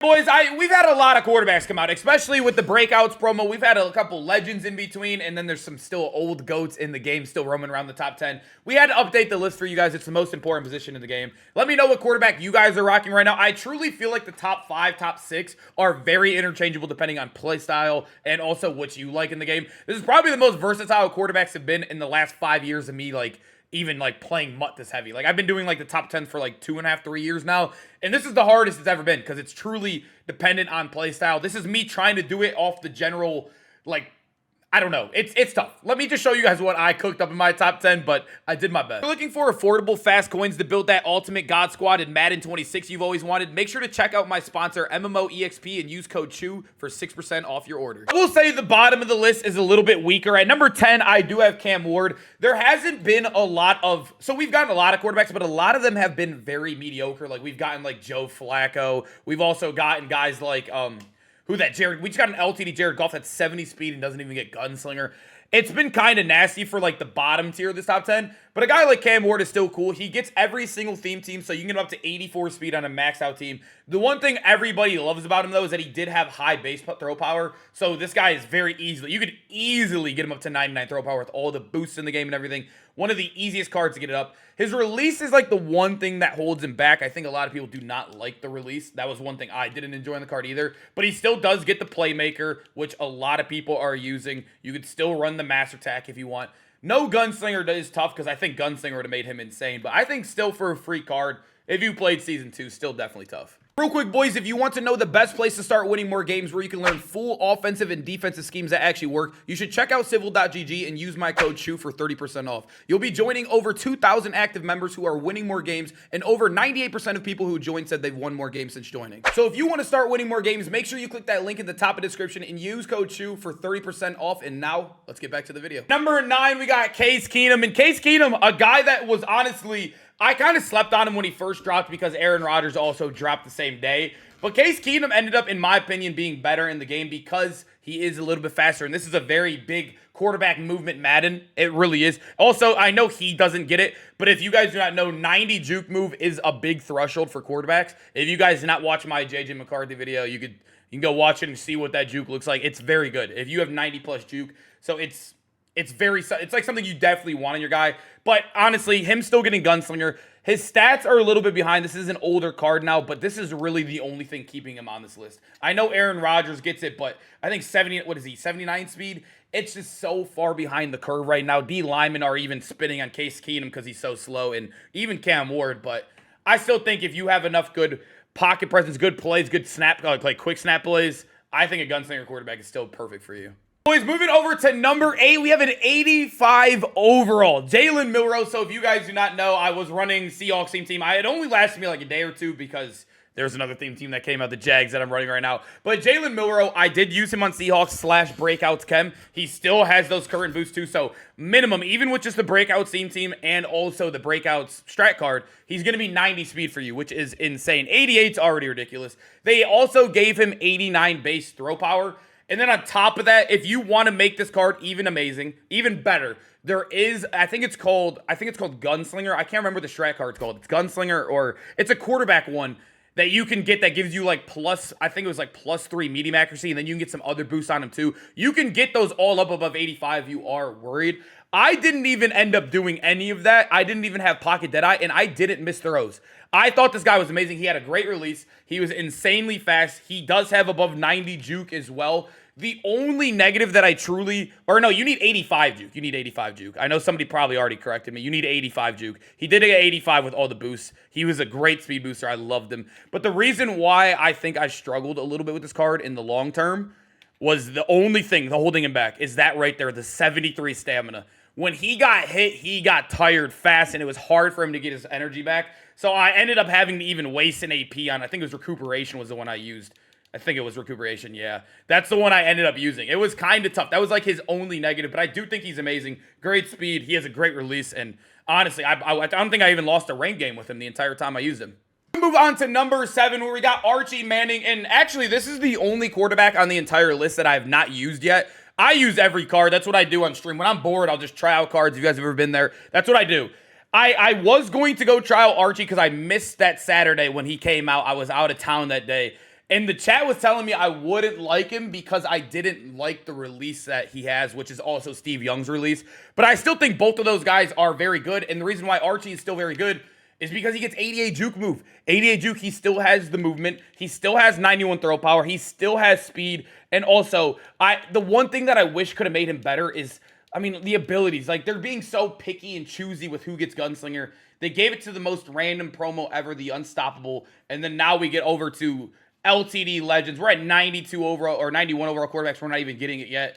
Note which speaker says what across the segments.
Speaker 1: Boys, we've had a lot of quarterbacks come out, especially with the breakouts promo. We've had a couple legends in between, and then there's some still old goats in the game still roaming around the top 10. We had to update the list for you guys. It's the most important position in the game. Let me know what quarterback you guys are rocking right now. I truly feel like the top 5, top 6 are very interchangeable depending on play style and also what you like in the game. This is probably the most versatile quarterbacks have been in the last 5 years of me, even playing MUT this heavy. I've been doing the top 10 for 2.5, 3 years now. And this is the hardest it's ever been because it's truly dependent on play style. This is me trying to do it off the general, I don't know. It's tough. Let me just show you guys what I cooked up in my top 10, but I did my best. If you're looking for affordable, fast coins to build that ultimate God Squad in Madden 26 you've always wanted, make sure to check out my sponsor, MMOEXP, and use code CHEW for 6% off your order. I will say the bottom of the list is a little bit weaker. At number 10, I do have Cam Ward. There hasn't been a lot of... So we've gotten a lot of quarterbacks, but a lot of them have been very mediocre. We've gotten, Joe Flacco. We've also gotten guys like... we just got an LTD Jared Goff that's 70 speed and doesn't even get gunslinger. It's been kind of nasty for the bottom tier of this top 10, but a guy like Cam Ward is still cool. He gets every single theme team, so you can get him up to 84 speed on a maxed out team. The one thing everybody loves about him though is that he did have high base throw power, so this guy is very easily, you could easily get him up to 99 throw power with all the boosts in the game and everything. One of the easiest cards to get it up. His release is the one thing that holds him back. I think a lot of people do not like the release. That was one thing I didn't enjoy in the card either. But he still does get the playmaker, which a lot of people are using. You could still run the master attack if you want. No gunslinger is tough because I think gunslinger would have made him insane. But I think still for a free card, if you played Season 2, still definitely tough. Real quick, boys, if you want to know the best place to start winning more games where you can learn full offensive and defensive schemes that actually work, you should check out civil.gg and use my code CHEW for 30% off. You'll be joining over 2,000 active members who are winning more games, and over 98% of people who joined said they've won more games since joining. So if you want to start winning more games, make sure you click that link at the top of the description and use code CHEW for 30% off. And now, let's get back to the video. Number 9, we got Case Keenum. And Case Keenum, a guy that was honestly... I kind of slept on him when he first dropped because Aaron Rodgers also dropped the same day. But Case Keenum ended up, in my opinion, being better in the game because he is a little bit faster. And this is a very big quarterback movement Madden. It really is. Also, I know he doesn't get it, but if you guys do not know, 90 juke move is a big threshold for quarterbacks. If you guys did not watch my JJ McCarthy video, you can go watch it and see what that juke looks like. It's very good. If you have 90 plus juke, so it's something you definitely want in your guy. But honestly, him still getting gunslinger, his stats are a little bit behind. This is an older card now, but this is really the only thing keeping him on this list. I know Aaron Rodgers gets it, but I think 79 speed? It's just so far behind the curve right now. D linemen are even spitting on Case Keenum because he's so slow, and even Cam Ward. But I still think if you have enough good pocket presence, good plays, good snap, quick snap plays, I think a gunslinger quarterback is still perfect for you. Boys, moving over to number 8, we have an 85 overall, Jalen Milroe. So if you guys do not know, I was running Seahawks theme team. It only lasted me a day or two because there's another theme team that came out, the Jags, that I'm running right now. But Jalen Milroe, I did use him on Seahawks / breakouts chem. He still has those current boosts too. So minimum, even with just the breakouts theme team and also the breakouts strat card, he's going to be 90 speed for you, which is insane. 88's already ridiculous. They also gave him 89 base throw power. And then on top of that, if you want to make this card even amazing, even better, there is, I think it's called Gunslinger. I can't remember the strat card's called. It's Gunslinger, or it's a quarterback one that you can get that gives you plus, I think it was +3 medium accuracy, and then you can get some other boosts on him too. You can get those all up above 85 if you are worried. I didn't even end up doing any of that. I didn't even have pocket deadeye, and I didn't miss throws. I thought this guy was amazing. He had a great release. He was insanely fast. He does have above 90 juke as well. The only negative that you need 85 juke. You need 85 juke. I know somebody probably already corrected me. You need 85 juke. He did get 85 with all the boosts. He was a great speed booster. I loved him. But the reason why I think I struggled a little bit with this card in the long term was the only thing holding him back is that right there, the 73 stamina. When he got hit, he got tired fast, and it was hard for him to get his energy back. So I ended up having to even waste an AP on, I think it was recuperation was the one I used. I think it was recuperation, yeah. That's the one I ended up using. It was kind of tough. That was his only negative, but I do think he's amazing. Great speed. He has a great release, and honestly, I don't think I even lost a rank game with him the entire time I used him. We move on to number 7, where we got Archie Manning, and actually, this is the only quarterback on the entire list that I have not used yet. I use every card. That's what I do on stream. When I'm bored, I'll just try out cards. If you guys have ever been there, that's what I do. I was going to go try out Archie because I missed that Saturday when he came out. I was out of town that day. And the chat was telling me I wouldn't like him because I didn't like the release that he has, which is also Steve Young's release. But I still think both of those guys are very good. And the reason why Archie is still very good is because he gets 88 juke move. 88 juke, he still has the movement. He still has 91 throw power. He still has speed. And also, the one thing that I wish could have made him better is, I mean, the abilities. Like, they're being so picky and choosy with who gets Gunslinger. They gave it to the most random promo ever, the Unstoppable. And then now we get over to LTD Legends. We're at 92 overall or 91 overall quarterbacks. We're not even getting it yet.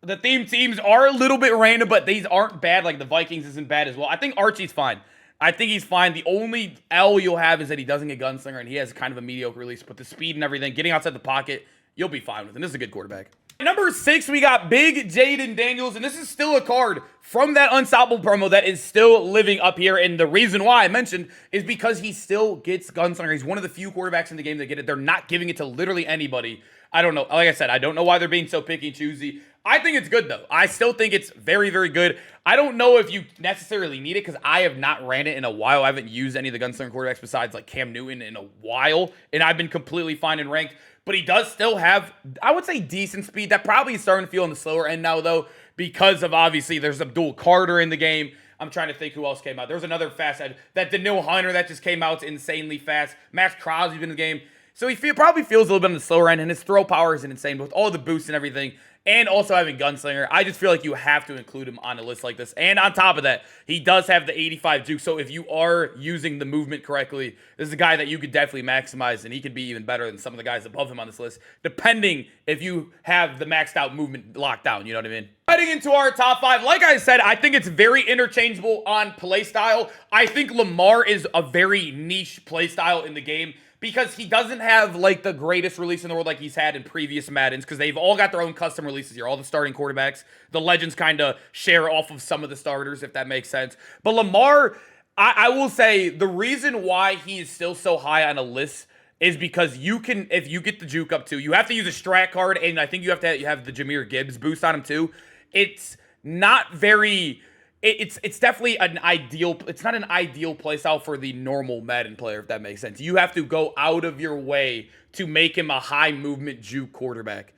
Speaker 1: The theme teams are a little bit random, but these aren't bad. Like the Vikings isn't bad as well. I think Archie's fine. I think he's fine. The only L you'll have is that he doesn't get Gunslinger and he has kind of a mediocre release. But the speed and everything, getting outside the pocket, you'll be fine with him. This is a good quarterback. Number 6, we got Big Jaden Daniels, and this is still a card from that Unstoppable promo that is still living up here, and the reason why I mentioned is because he still gets Gunslinger. He's one of the few quarterbacks in the game that get it. They're not giving it to literally anybody. I don't know. Like I said, I don't know why they're being so picky and choosy. I think it's good, though. I still think it's very, very good. I don't know if you necessarily need it because I have not ran it in a while. I haven't used any of the Gunslinger quarterbacks besides like Cam Newton in a while, and I've been completely fine in ranked. But he does still have, I would say, decent speed. That probably is starting to feel on the slower end now, though, because of, obviously, there's Abdul Carter in the game. I'm trying to think who else came out. There was another fast head. That Daniil Hunter that just came out insanely fast. Max Crosby's been in the game. So he probably feels a little bit on the slower end, and his throw power isn't insane. But with all the boosts and everything, and also having Gunslinger, I just feel like you have to include him on a list like this. And on top of that, he does have the 85 juke. So if you are using the movement correctly, this is a guy that you could definitely maximize, and he could be even better than some of the guys above him on this list, depending if you have the maxed out movement locked down. You know what I mean? Heading into our top 5, like I said, I think it's very interchangeable on play style. I think Lamar is a very niche play style in the game, because he doesn't have, like, the greatest release in the world like he's had in previous Maddens, because they've all got their own custom releases here, all the starting quarterbacks. The Legends kind of share off of some of the starters, if that makes sense. But Lamar, I will say, the reason why he is still so high on a list is because you can, if you get the juke up too, you have to use a strat card, and I think you have to have the Jahmyr Gibbs boost on him too. It's not very... It's definitely an ideal, it's not an ideal playstyle for the normal Madden player, if that makes sense. You have to go out of your way to make him a high movement juke quarterback.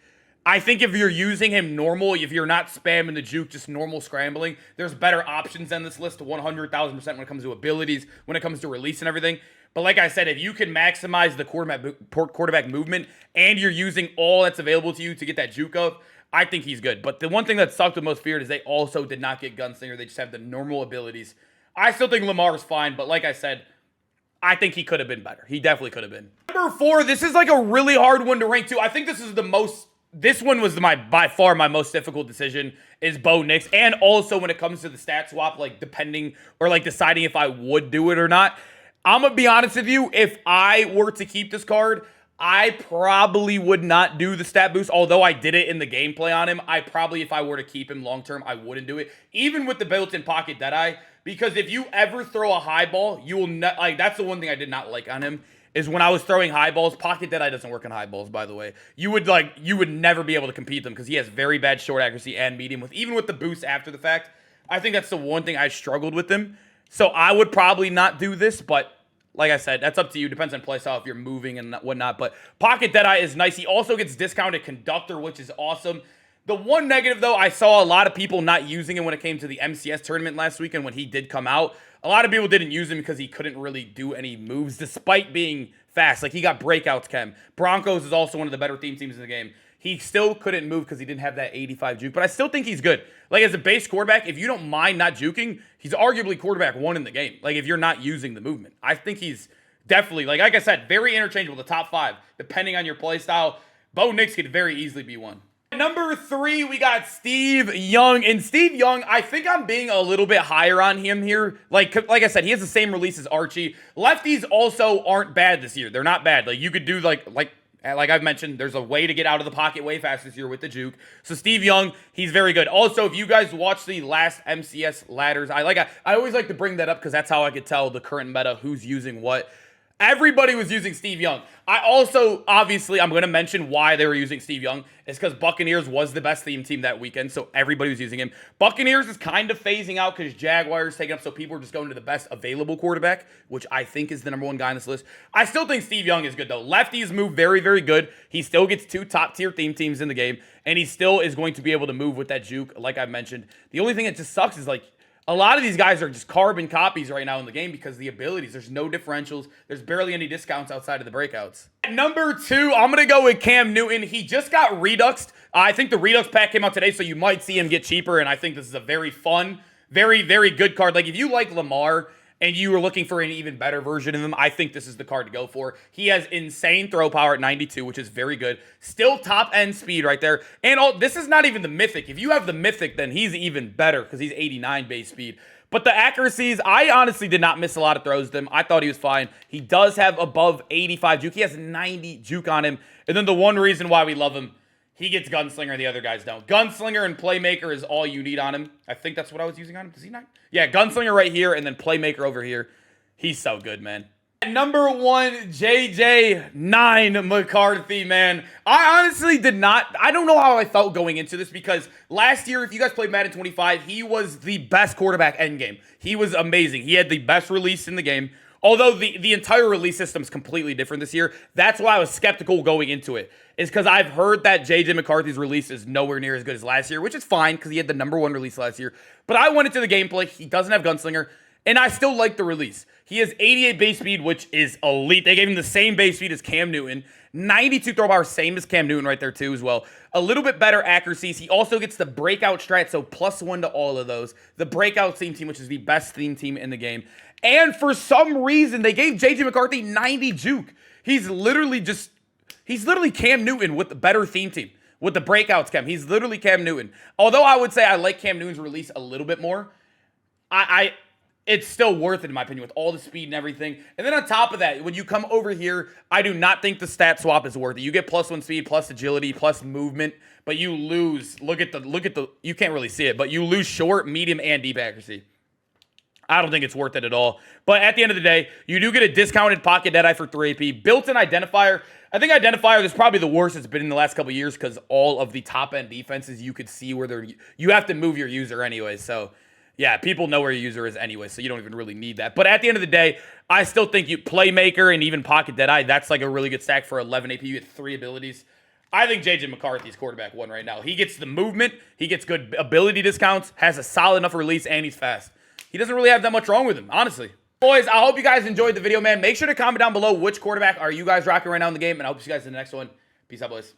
Speaker 1: I think if you're using him normal, if you're not spamming the juke, just normal scrambling, there's better options on this list to 100,000% when it comes to abilities, when it comes to release and everything. But like I said, if you can maximize the quarterback movement and you're using all that's available to you to get that juke up, I think he's good. But the one thing that sucked with most Feared is they also did not get Gunslinger. They just have the normal abilities. I still think Lamar is fine, but like I said, I think he could have been better. He definitely could have been. Number 4, this is like a really hard one to rank too. I think this is the most, this one was by far my most difficult decision, is Bo Nix. And also when it comes to the stat swap, like depending, or like deciding if I would do it or not. I'm going to be honest with you, if I were to keep this card, I probably would not do the stat boost, although I did it in the gameplay on him. I probably, if I were to keep him long-term, I wouldn't do it, even with the built-in pocket Deadeye, because if you ever throw a high ball, you will not, like, that's the one thing I did not like on him, is when I was throwing high balls. Pocket Deadeye doesn't work on high balls, by the way. You would never be able to compete them, because he has very bad short accuracy and medium, even with the boost after the fact. I think that's the one thing I struggled with him, so I would probably not do this, but like I said, that's up to you. Depends on playstyle if you're moving and whatnot. But Pocket Deadeye is nice. He also gets discounted Conductor, which is awesome. The one negative, though, I saw a lot of people not using him when it came to the MCS tournament last weekend when he did come out. A lot of people didn't use him because he couldn't really do any moves despite being fast. Like, he got breakouts, Chem. Broncos is also one of the better teams in the game. He still couldn't move because he didn't have that 85 juke, but I still think he's good. Like, as a base quarterback, if you don't mind not juking, he's arguably quarterback 1 in the game. Like, if you're not using the movement. I think he's definitely, like I said, very interchangeable, the top 5, depending on your play style. Bo Nix could very easily be one. Number 3, we got Steve Young. And Steve Young, I think I'm being a little bit higher on him here. Like I said, he has the same release as Archie. Lefties also aren't bad this year. They're not bad. Like, you could do like I've mentioned, there's a way to get out of the pocket way faster this year with the juke. So Steve Young, he's very good. Also, if you guys watch the last MCS ladders, I always like to bring that up because that's how I could tell the current meta, who's using what. Everybody was using Steve Young. I also, obviously, I'm going to mention why they were using Steve Young. It's because Buccaneers was the best theme team that weekend, so everybody was using him. Buccaneers is kind of phasing out because Jaguars taking up, so people are just going to the best available quarterback, which I think is the #1 guy on this list. I still think Steve Young is good, though. Lefties move very, very good. He still gets 2 top-tier theme teams in the game, and he still is going to be able to move with that juke, like I mentioned. The only thing that just sucks is, like, a lot of these guys are just carbon copies right now in the game because of the abilities. There's no differentials. There's barely any discounts outside of the breakouts. At number 2, I'm going to go with Cam Newton. He just got Reduxed. I think the Redux pack came out today, so you might see him get cheaper, and I think this is a very fun, very, very good card. Like, if you like Lamar and you were looking for an even better version of him, I think this is the card to go for. He has insane throw power at 92, which is very good. Still top-end speed right there. And this is not even the Mythic. If you have the Mythic, then he's even better because he's 89 base speed. But the accuracies, I honestly did not miss a lot of throws to him. I thought he was fine. He does have above 85 juke. He has 90 juke on him. And then the one reason why we love him, he gets Gunslinger and the other guys don't. Gunslinger and Playmaker is all you need on him. I think that's what I was using on him. Does he not? Yeah, Gunslinger right here and then Playmaker over here. He's so good, man. Number 1, JJ9 McCarthy, man. I honestly did not. I don't know how I felt going into this because last year, if you guys played Madden 25, he was the best quarterback endgame. He was amazing. He had the best release in the game. Although the entire release system is completely different this year. That's why I was skeptical going into it. Is because I've heard that JJ McCarthy's release is nowhere near as good as last year, which is fine because he had the #1 release last year. But I went into the gameplay. He doesn't have Gunslinger. And I still like the release. He has 88 base speed, which is elite. They gave him the same base speed as Cam Newton. 92 throw power, same as Cam Newton right there too as well. A little bit better accuracies. He also gets the breakout strat, so +1 to all of those. The breakout theme team, which is the best theme team in the game. And for some reason, they gave JJ McCarthy 90 juke. He's literally Cam Newton with the better theme team. With the breakouts Cam. He's literally Cam Newton. Although I would say I like Cam Newton's release a little bit more. It's still worth it, in my opinion, with all the speed and everything. And then on top of that, when you come over here, I do not think the stat swap is worth it. You get +1 speed, plus agility, plus movement, but you lose. Look at the. You can't really see it, but you lose short, medium, and deep accuracy. I don't think it's worth it at all. But at the end of the day, you do get a discounted pocket Deadeye for 3 AP. Built-in identifier. I think identifier is probably the worst it's been in the last couple of years because all of the top-end defenses, you could see where you have to move your user anyway, so. Yeah, people know where your user is anyway, so you don't even really need that. But at the end of the day, I still think Playmaker and even Pocket Deadeye, that's like a really good stack for 11 AP. You get 3 abilities. I think JJ McCarthy's quarterback 1 right now. He gets the movement, he gets good ability discounts, has a solid enough release, and he's fast. He doesn't really have that much wrong with him, honestly. Boys, I hope you guys enjoyed the video, man. Make sure to comment down below which quarterback are you guys rocking right now in the game, and I hope to see you guys in the next one. Peace out, boys.